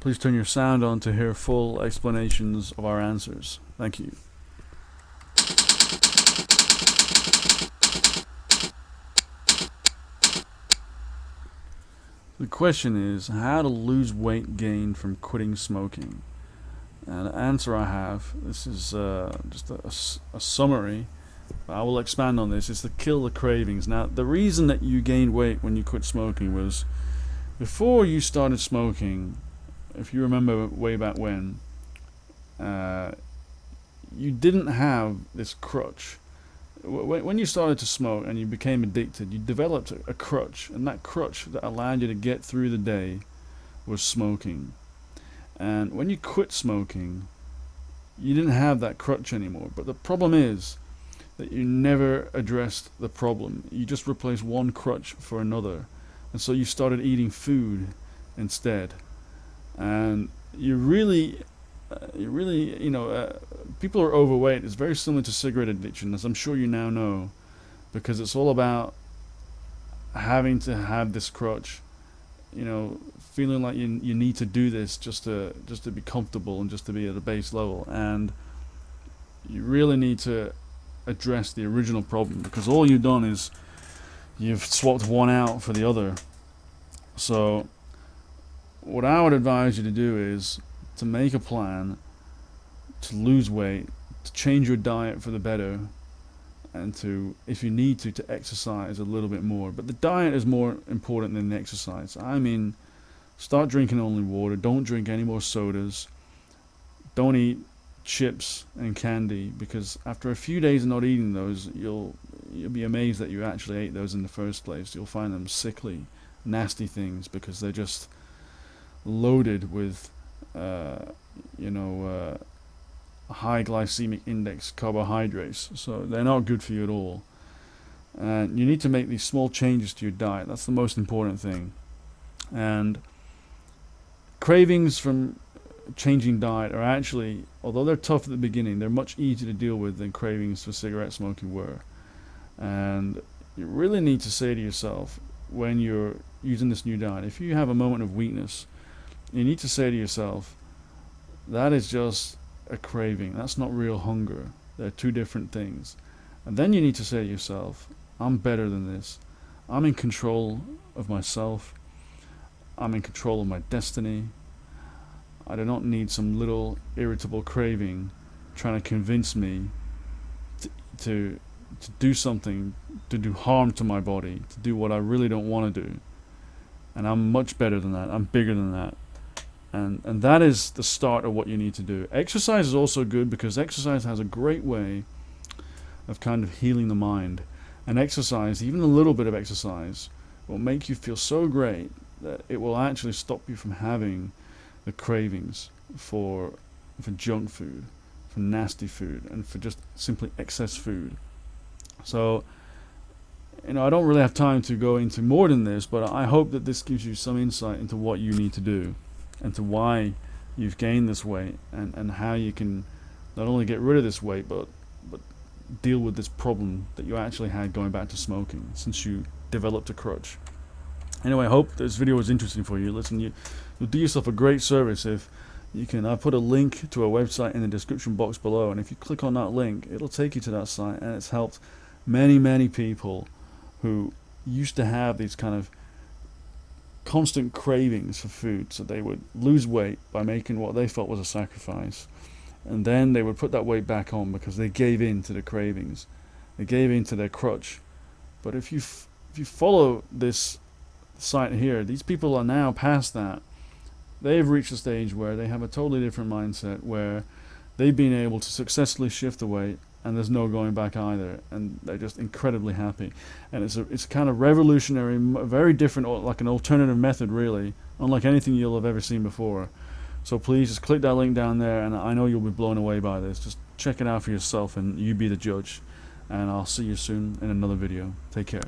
Please turn your sound on to hear full explanations of our answers. Thank you. The question is how to lose weight gained from quitting smoking. And the answer I have, this is just a summary, but I will expand on this, is to kill the cravings. Now, the reason that you gained weight when you quit smoking was before you started smoking, if you remember way back when, you didn't have this crutch. When you started to smoke and you became addicted, you developed a crutch, and that crutch that allowed you to get through the day was smoking. And when you quit smoking, you didn't have that crutch anymore. But the problem is that you never addressed the problem. You just replaced one crutch for another. And so you started eating food instead. And you really, people are overweight. It's very similar to cigarette addiction, as I'm sure you now know, because it's all about having to have this crutch, feeling like you need to do this just to be comfortable and just to be at a base level. And you really need to address the original problem, because all you've done is you've swapped one out for the other. So what I would advise you to do is to make a plan to lose weight, to change your diet for the better, and to, if you need to exercise a little bit more. But the diet is more important than the exercise. I mean, start drinking only water. Don't drink any more sodas. Don't eat chips and candy, because after a few days of not eating those, you'll be amazed that you actually ate those in the first place. You'll find them sickly, nasty things, because they're just loaded with high glycemic index carbohydrates, so they're not good for you at all. And you need to make these small changes to your diet. That's the most important thing. And cravings from changing diet are actually, although they're tough at the beginning, they're much easier to deal with than cravings for cigarette smoking were. And you really need to say to yourself, when you're using this new diet, if you have a moment of weakness, you need to say to yourself, that is just a craving. That's not real hunger. They're two different things. And then you need to say to yourself, I'm better than this. I'm in control of myself. I'm in control of my destiny. I do not need some little irritable craving trying to convince me to do something, to do harm to my body, to do what I really don't want to do. And I'm much better than that. I'm bigger than that. And that is the start of what you need to do. Exercise is also good, because exercise has a great way of kind of healing the mind. And exercise, even a little bit of exercise, will make you feel so great that it will actually stop you from having the cravings for junk food, for nasty food, and for just simply excess food. So, I don't really have time to go into more than this, but I hope that this gives you some insight into what you need to do, and to why you've gained this weight, and how you can not only get rid of this weight, but deal with this problem that you actually had going back to smoking, since you developed a crutch. Anyway, I hope this video was interesting for you. Listen, you'll do yourself a great service if you can. I put a link to a website in the description box below, and if you click on that link, it'll take you to that site, and it's helped many people who used to have these kind of constant cravings for food. So they would lose weight by making what they felt was a sacrifice, and then they would put that weight back on because they gave in to the cravings, they gave in to their crutch. But if you follow this site here, these people are now past that. They've reached a stage where they have a totally different mindset, where they've been able to successfully shift the weight, and there's no going back either, and they're just incredibly happy. And it's kind of revolutionary, very different, like an alternative method, really, unlike anything you'll have ever seen before. So please just click that link down there, and I know you'll be blown away by this. Just check it out for yourself, and you be the judge. And I'll see you soon in another video. Take care.